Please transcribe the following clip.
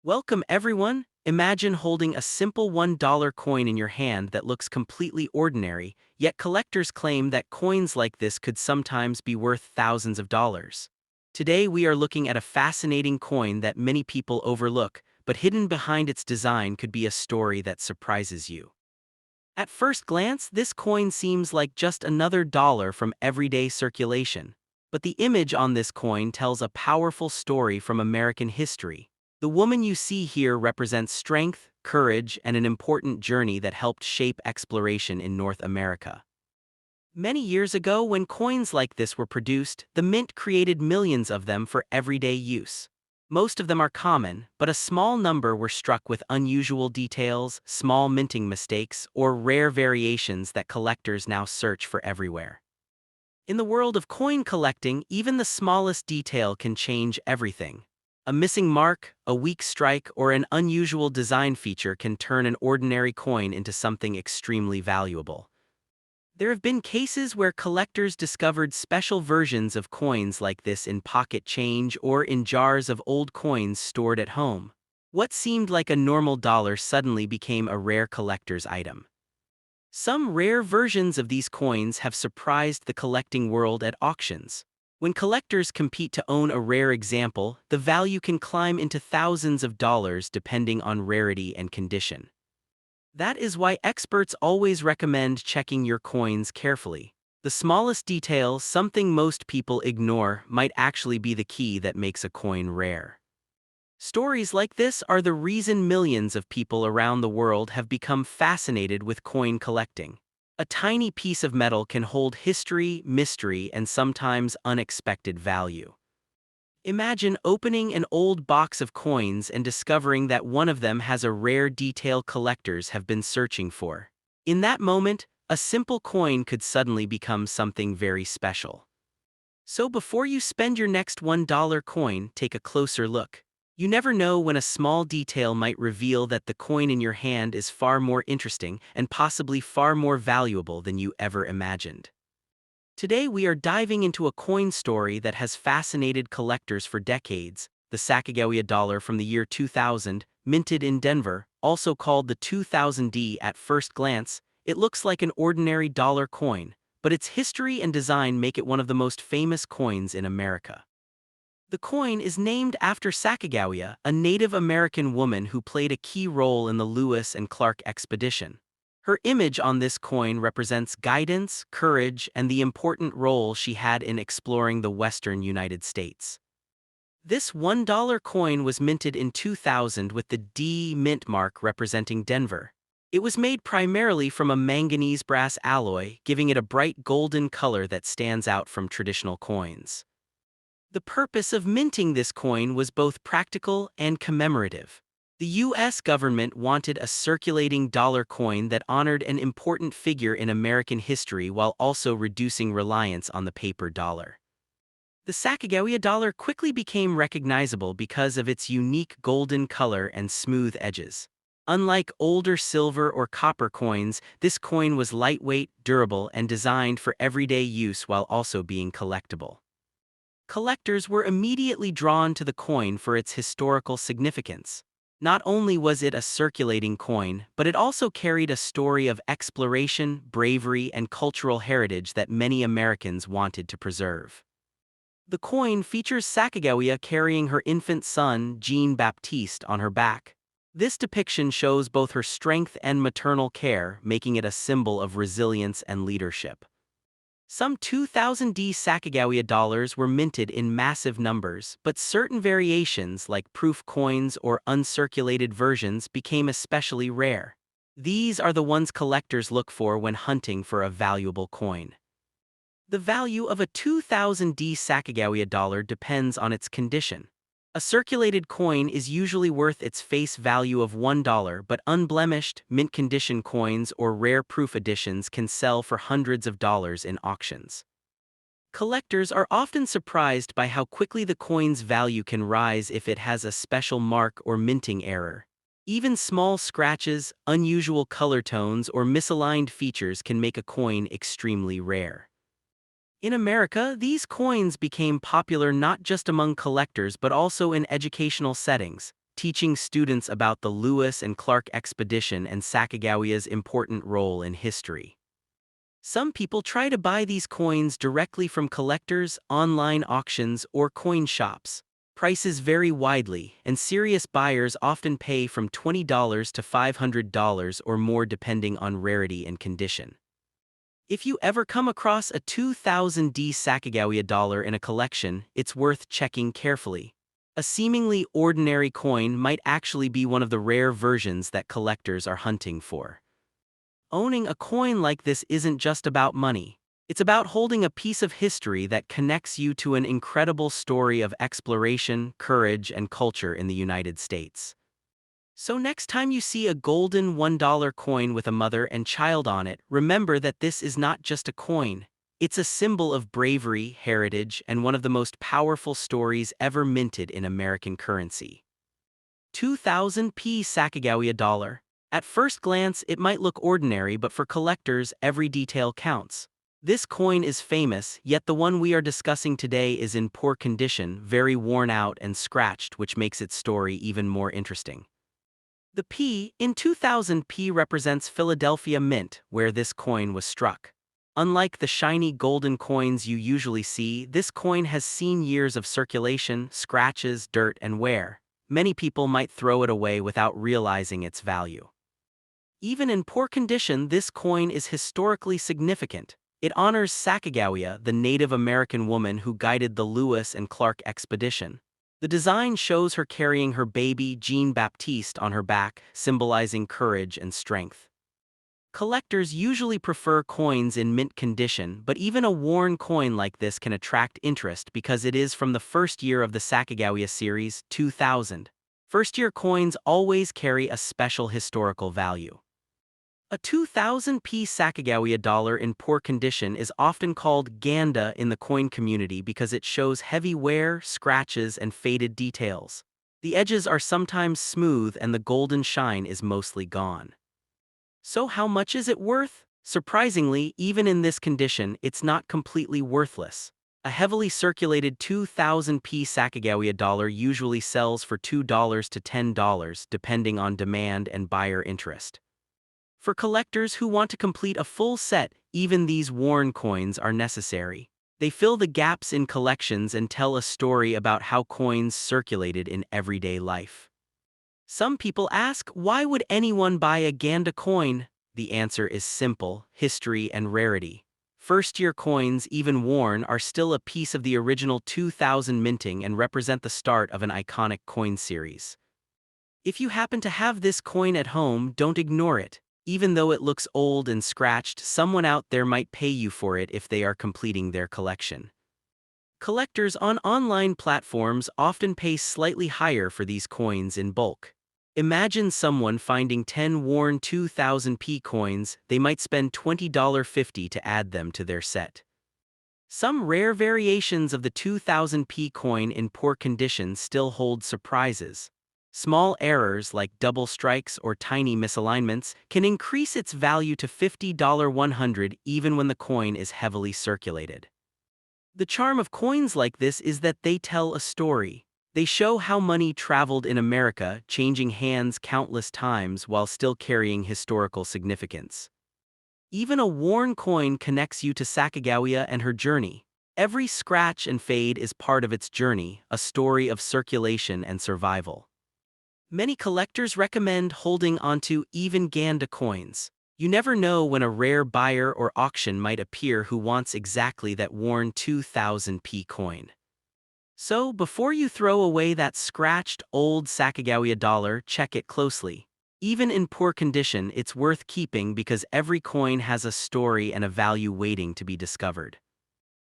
Welcome everyone! Imagine holding a simple $1 coin in your hand that looks completely ordinary, yet collectors claim that coins like this could sometimes be worth thousands of dollars. Today we are looking at a fascinating coin that many people overlook, but hidden behind its design could be a story that surprises you. At first glance, this coin seems like just another dollar from everyday circulation. But the image on this coin tells a powerful story from American history. The woman you see here represents strength, courage, and an important journey that helped shape exploration in North America. Many years ago, when coins like this were produced, the mint created millions of them for everyday use. Most of them are common, but a small number were struck with unusual details, small minting mistakes, or rare variations that collectors now search for everywhere. In the world of coin collecting, even the smallest detail can change everything. A missing mark, a weak strike, or an unusual design feature can turn an ordinary coin into something extremely valuable. There have been cases where collectors discovered special versions of coins like this in pocket change or in jars of old coins stored at home. What seemed like a normal dollar suddenly became a rare collector's item. Some rare versions of these coins have surprised the collecting world at auctions. When collectors compete to own a rare example, the value can climb into thousands of dollars depending on rarity and condition. That is why experts always recommend checking your coins carefully. The smallest detail, something most people ignore, might actually be the key that makes a coin rare. Stories like this are the reason millions of people around the world have become fascinated with coin collecting. A tiny piece of metal can hold history, mystery, and sometimes unexpected value. Imagine opening an old box of coins and discovering that one of them has a rare detail collectors have been searching for. In that moment, a simple coin could suddenly become something very special. So before you spend your next $1 coin, take a closer look. You never know when a small detail might reveal that the coin in your hand is far more interesting and possibly far more valuable than you ever imagined. Today we are diving into a coin story that has fascinated collectors for decades, the Sacagawea Dollar from the year 2000, minted in Denver, also called the 2000D. At first glance, it looks like an ordinary dollar coin, but its history and design make it one of the most famous coins in America. The coin is named after Sacagawea, a Native American woman who played a key role in the Lewis and Clark expedition. Her image on this coin represents guidance, courage, and the important role she had in exploring the western United States. This $1 coin was minted in 2000 with the D mint mark representing Denver. It was made primarily from a manganese brass alloy, giving it a bright golden color that stands out from traditional coins. The purpose of minting this coin was both practical and commemorative. The U.S. government wanted a circulating dollar coin that honored an important figure in American history while also reducing reliance on the paper dollar. The Sacagawea dollar quickly became recognizable because of its unique golden color and smooth edges. Unlike older silver or copper coins, this coin was lightweight, durable, and designed for everyday use while also being collectible. Collectors were immediately drawn to the coin for its historical significance. Not only was it a circulating coin, but it also carried a story of exploration, bravery, and cultural heritage that many Americans wanted to preserve. The coin features Sacagawea carrying her infant son, Jean-Baptiste, on her back. This depiction shows both her strength and maternal care, making it a symbol of resilience and leadership. Some 2000D Sacagawea dollars were minted in massive numbers, but certain variations like proof coins or uncirculated versions became especially rare. These are the ones collectors look for when hunting for a valuable coin. The value of a 2000D Sacagawea dollar depends on its condition. A circulated coin is usually worth its face value of $1, but unblemished, mint-condition coins or rare proof editions can sell for hundreds of dollars in auctions. Collectors are often surprised by how quickly the coin's value can rise if it has a special mark or minting error. Even small scratches, unusual color tones, or misaligned features can make a coin extremely rare. In America, these coins became popular not just among collectors but also in educational settings. teaching students about the Lewis and Clark expedition and Sacagawea's important role in history. Some people try to buy these coins directly from collectors, online auctions, or coin shops. Prices vary widely, and serious buyers often pay from $20 to $500 or more depending on rarity and condition. If you ever come across a 2000D Sacagawea dollar in a collection, it's worth checking carefully. A seemingly ordinary coin might actually be one of the rare versions that collectors are hunting for. Owning a coin like this isn't just about money. It's about holding a piece of history that connects you to an incredible story of exploration, courage, and culture in the United States. So next time you see a golden $1 coin with a mother and child on it, remember that this is not just a coin. It's a symbol of bravery, heritage, and one of the most powerful stories ever minted in American currency. 2000p Sacagawea Dollar. At first glance, it might look ordinary, but for collectors, every detail counts. This coin is famous, yet the one we are discussing today is in poor condition, very worn out and scratched, which makes its story even more interesting. The P in 2000p represents Philadelphia Mint, where this coin was struck. Unlike the shiny golden coins you usually see, this coin has seen years of circulation, scratches, dirt, and wear. Many people might throw it away without realizing its value. Even in poor condition, this coin is historically significant. It honors Sacagawea, the Native American woman who guided the Lewis and Clark expedition. The design shows her carrying her baby, Jean-Baptiste, on her back, symbolizing courage and strength. Collectors usually prefer coins in mint condition, but even a worn coin like this can attract interest because it is from the first year of the Sacagawea series, 2000. First-year coins always carry a special historical value. A 2000p Sacagawea dollar in poor condition is often called ganda in the coin community because it shows heavy wear, scratches, and faded details. The edges are sometimes smooth and the golden shine is mostly gone. So how much is it worth? Surprisingly, even in this condition, it's not completely worthless. A heavily circulated 2000p Sacagawea dollar usually sells for $2 to $10 depending on demand and buyer interest. For collectors who want to complete a full set, even these worn coins are necessary. They fill the gaps in collections and tell a story about how coins circulated in everyday life. Some people ask, why would anyone buy a ganda coin? The answer is simple: history and rarity. First-year coins, even worn, are still a piece of the original 2000 minting and represent the start of an iconic coin series. If you happen to have this coin at home, don't ignore it. Even though it looks old and scratched, someone out there might pay you for it if they are completing their collection. Collectors on online platforms often pay slightly higher for these coins in bulk. Imagine someone finding 10 worn 2000p coins. They might spend $20.50 to add them to their set. Some rare variations of the 2000p coin in poor condition still hold surprises. Small errors like double strikes or tiny misalignments can increase its value to $50-100 even when the coin is heavily circulated. The charm of coins like this is that they tell a story. They show how money traveled in America, changing hands countless times while still carrying historical significance. Even a worn coin connects you to Sacagawea and her journey. Every scratch and fade is part of its journey, a story of circulation and survival. Many collectors recommend holding onto even ganda coins. You never know when a rare buyer or auction might appear who wants exactly that worn 2000p coin. So, before you throw away that scratched, old Sacagawea dollar, check it closely. Even in poor condition, it's worth keeping because every coin has a story and a value waiting to be discovered.